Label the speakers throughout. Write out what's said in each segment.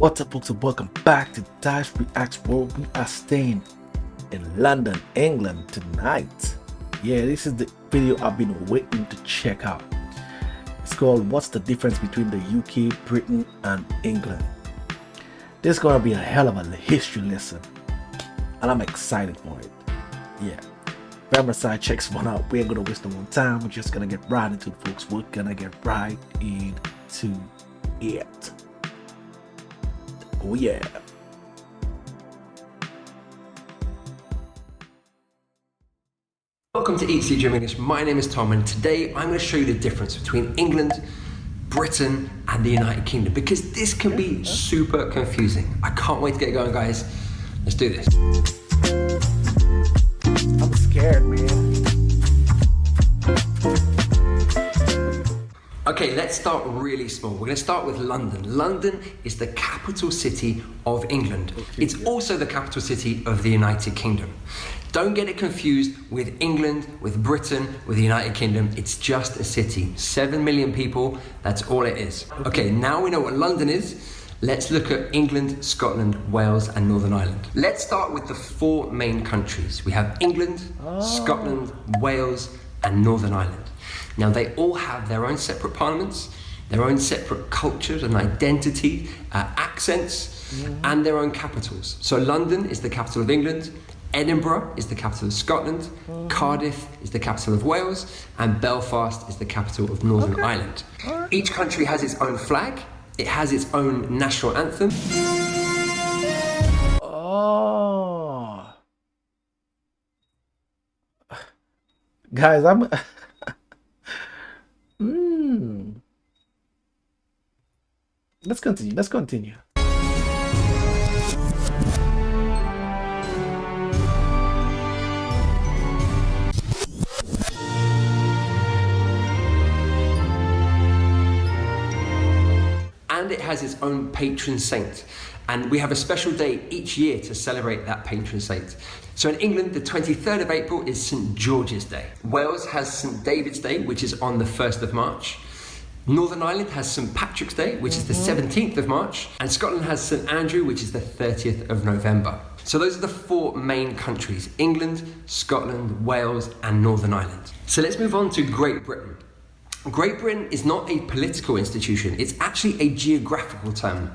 Speaker 1: What's up, folks, and welcome back to Dyce Reacts, where we are staying in London, England tonight. Yeah, this is the video I've been waiting to check out. It's called "What's the Difference Between the UK, Britain, and England?" This is gonna be a hell of a history lesson, and I'm excited for it. Yeah, remember, side checks one out. We ain't gonna waste no more time. We're just gonna get right into it, folks. We're gonna get right into it. Oh yeah.
Speaker 2: Welcome to Eat See Dream English. My name is Tom, and today I'm going to show you the difference between England, Britain, and the United Kingdom, because this can be super confusing. I can't wait to get going, guys. Let's do this.
Speaker 1: I'm scared, man.
Speaker 2: Okay, let's start really small. We're going to start with London. London is the capital city of England. It's also the capital city of the United Kingdom. Don't get it confused with England, with Britain, with the United Kingdom. It's just a city. 7 million people, that's all it is. Okay, now we know what London is. Let's look at England, Scotland, Wales, and Northern Ireland. Let's start with the four main countries. We have England, Scotland, Wales, and Northern Ireland. Now, they all have their own separate parliaments, their own separate cultures and identity, accents, and their own capitals. So London is the capital of England, Edinburgh is the capital of Scotland, Cardiff is the capital of Wales, and Belfast is the capital of Northern Ireland. Each country has its own flag, it has its own national anthem.
Speaker 1: Oh. Guys, I'm... Let's continue.
Speaker 2: And it has its own patron saint. And we have a special day each year to celebrate that patron saint. So in England, the 23rd of April is St. George's Day. Wales has St. David's Day, which is on the 1st of March. Northern Ireland has St. Patrick's Day, which is the 17th of March. And Scotland has St. Andrew, which is the 30th of November. So those are the four main countries: England, Scotland, Wales, and Northern Ireland. So let's move on to Great Britain. Great Britain is not a political institution, it's actually a geographical term,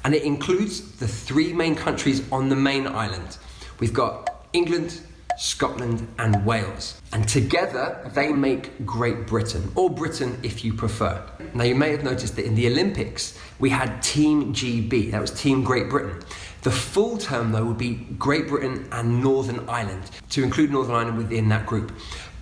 Speaker 2: and it includes the three main countries on the main island. We've got England, Scotland, and Wales, and together they make Great Britain, or Britain if you prefer. Now, you may have noticed that in the Olympics we had Team GB, that was Team Great Britain. The full term, though, would be Great Britain and Northern Ireland, to include Northern Ireland within that group.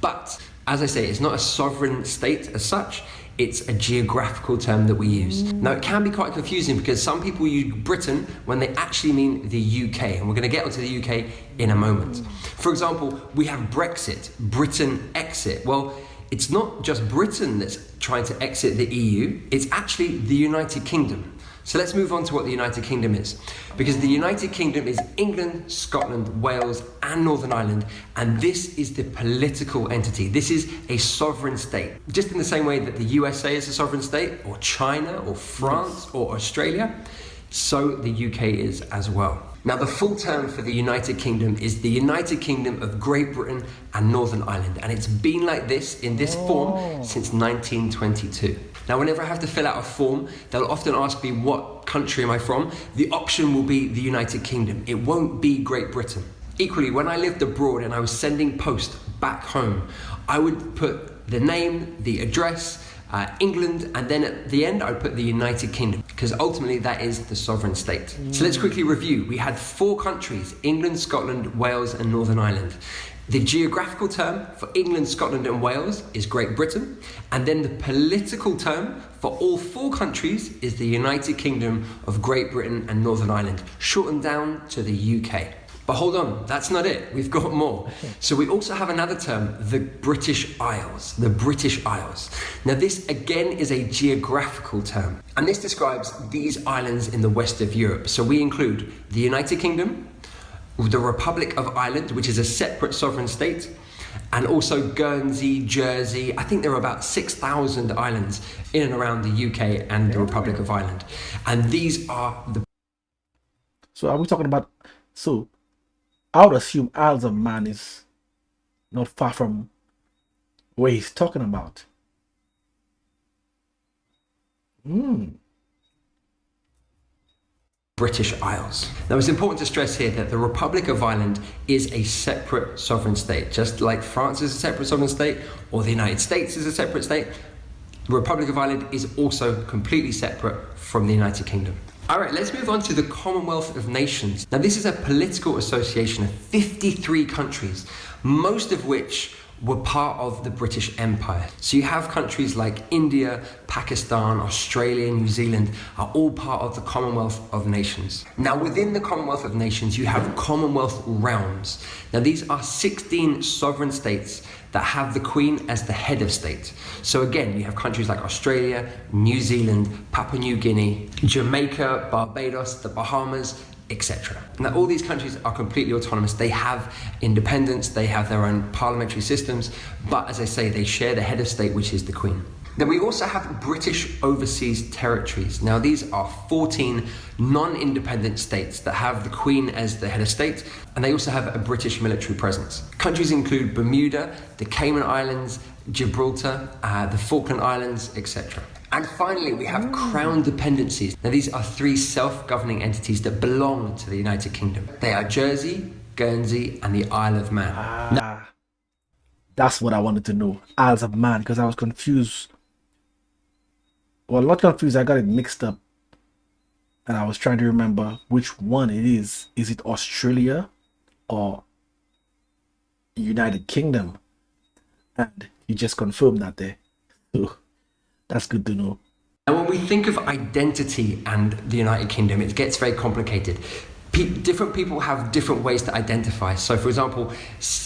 Speaker 2: But as I say, it's not a sovereign state as such, it's a geographical term that we use. Now, it can be quite confusing because some people use Britain when they actually mean the UK, and we're going to get onto the UK in a moment. For example, we have Brexit, Britain exit. Well, it's not just Britain that's trying to exit the EU, it's actually the United Kingdom. So let's move on to what the United Kingdom is. Because the United Kingdom is England, Scotland, Wales, and Northern Ireland, and this is the political entity. This is a sovereign state. Just in the same way that the USA is a sovereign state, or China, or France, or Australia, so the UK is as well. Now, the full term for the United Kingdom is the United Kingdom of Great Britain and Northern Ireland, and it's been like this in this form since 1922. Now, whenever I have to fill out a form, they'll often ask me what country am I from. The option will be the United Kingdom. It won't be Great Britain. Equally, when I lived abroad and I was sending post back home, I would put the name, the address, England, and then at the end I would put the United Kingdom, because ultimately that is the sovereign state. So let's quickly review. We had four countries: England, Scotland, Wales, and Northern Ireland. The geographical term for England, Scotland, and Wales is Great Britain, and then the political term for all four countries is the United Kingdom of Great Britain and Northern Ireland, shortened down to the UK. But hold on, that's not it. We've got more. So we also have another term, the British Isles. The British Isles. Now, this again is a geographical term, and this describes these islands in the west of Europe. So we include the United Kingdom, the Republic of Ireland, which is a separate sovereign state, and also Guernsey, Jersey. I think there are about 6,000 islands in and around the UK and the Republic of Ireland. And these are the
Speaker 1: So are we talking about? So I would assume Isles of Man is not far from where he's talking about. Hmm.
Speaker 2: British Isles. Now it's important to stress here that the Republic of Ireland is a separate sovereign state, just like France is a separate sovereign state or the United States is a separate state. The Republic of Ireland is also completely separate from the United Kingdom. Alright, let's move on to the Commonwealth of Nations. Now this is a political association of 53 countries, most of which were part of the British Empire. So you have countries like India, Pakistan, Australia, New Zealand are all part of the Commonwealth of Nations. Now within the Commonwealth of Nations you have Commonwealth realms. Now these are 16 sovereign states that have the Queen as the head of state. So again, you have countries like Australia, New Zealand, Papua New Guinea, Jamaica, Barbados, the Bahamas, etc. Now all these countries are completely autonomous. They have independence, they have their own parliamentary systems, but as I say, they share the head of state, which is the Queen. Then we also have British overseas territories. Now these are 14 non-independent states that have the Queen as the head of state, and they also have a British military presence. Countries include Bermuda, the Cayman Islands, Gibraltar, the Falkland Islands, etc. And finally, we have crown dependencies. Now these are 3 self-governing entities that belong to the United Kingdom. They are Jersey, Guernsey, and the Isle of Man.
Speaker 1: That's what I wanted to know. Isles of Man, because I was confused. Well, not confused, I got it mixed up. And I was trying to remember which one it is. Is it Australia or United Kingdom? And you just confirmed that there. So that's good to know.
Speaker 2: Now, when we think of identity and the United Kingdom, it gets very complicated. Different people have different ways to identify. So, for example,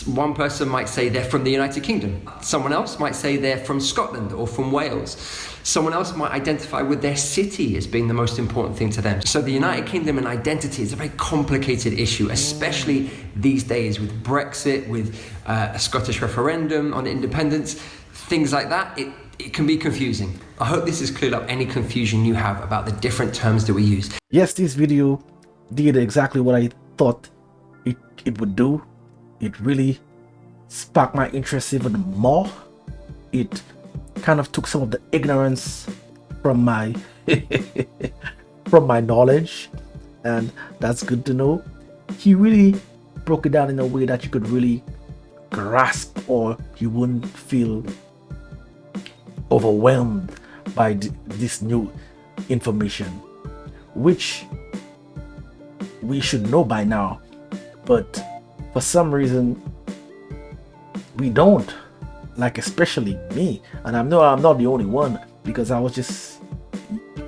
Speaker 2: one person might say they're from the United Kingdom. Someone else might say they're from Scotland or from Wales. Someone else might identify with their city as being the most important thing to them. So the United Kingdom and identity is a very complicated issue, especially these days with Brexit, with a Scottish referendum on independence, things like that. It can be confusing. I hope this has cleared up any confusion you have about the different terms that we use.
Speaker 1: Yes, this video did exactly what I thought it would do. It really sparked my interest even more. It kind of took some of the ignorance from my from my knowledge, and that's good to know. He really broke it down in a way that you could really grasp, or you wouldn't feel overwhelmed by this new information, which we should know by now, but for some reason we don't, like especially me. And I'm not the only one, because I was just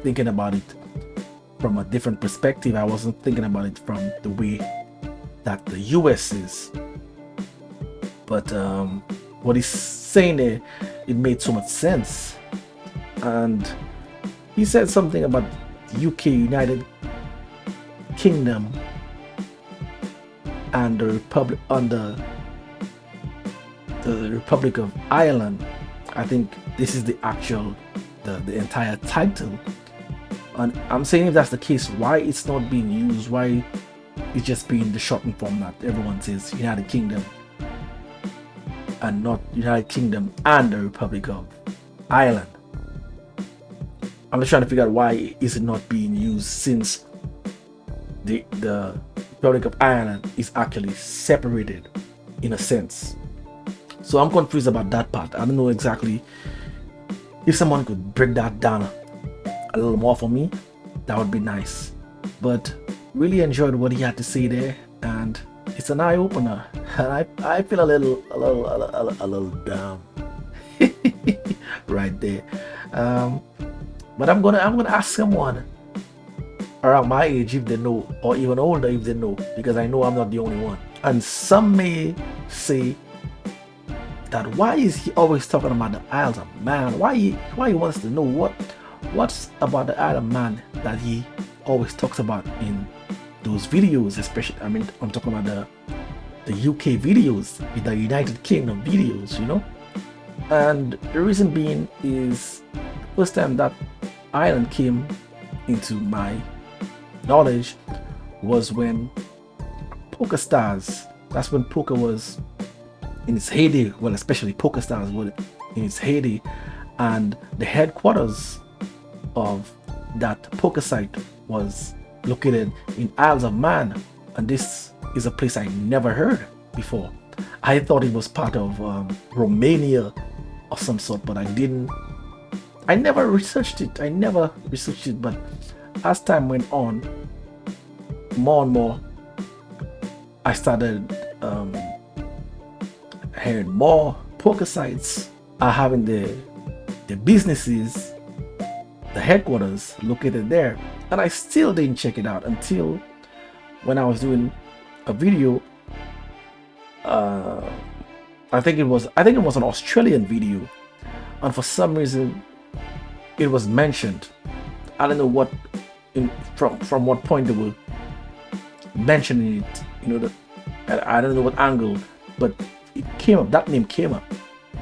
Speaker 1: thinking about it from a different perspective. I wasn't thinking about it from the way that the US is. But what he's saying there, it made so much sense. And he said something about UK, United Kingdom, and the Republic under the Republic of Ireland. I think this is the actual the entire title. And I'm saying, if that's the case, why it's not being used, why it's just being the shortened form that everyone says United Kingdom and not United Kingdom and the Republic of Ireland. I'm just trying to figure out why is it not being used, since the Republic of Ireland is actually separated in a sense. So I'm confused about that part. I don't know exactly. If someone could break that down a little more for me, that would be nice. But really enjoyed what he had to say there, and it's an eye opener. And I feel a little down right there. But I'm gonna ask someone around my age if they know, or even older if they know, because I know I'm not the only one. And some may say that why is he always talking about the Isles of Man? Why he wants to know what's about the Isle of Man that he always talks about in those videos, especially, I mean, I'm talking about the UK videos, the United Kingdom videos, you know. And the reason being is, the first time that island came into my knowledge was when Poker Stars, that's when poker was in its heyday. Well, especially Poker Stars was in its heyday, and the headquarters of that poker site was located in Isles of Man, and this is a place I never heard before. I thought it was part of Romania or some sort, but I never researched it. But as time went on, more and more I started hearing more poker sites are having the businesses, the headquarters located there, and I still didn't check it out until when I was doing a video. I think it was an Australian video, and for some reason it was mentioned. I don't know what from what point they were mentioning it. I don't know what angle, but it came up. That name came up.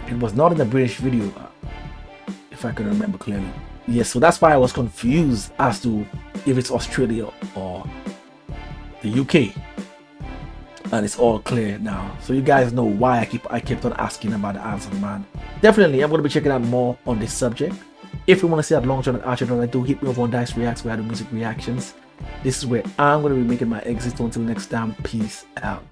Speaker 1: It was not in the British video, if I can remember clearly. Yes, so that's why I was confused as to if it's Australia or the UK. And it's all clear now, so you guys know why I kept on asking about the Isles of Man. Definitely, I'm going to be checking out more on this subject. If you want to see that long shot and archer that I do, hit me over on Dyce Reacts, where I do music reactions. This is where I'm going to be making my exit. Until next time, peace out.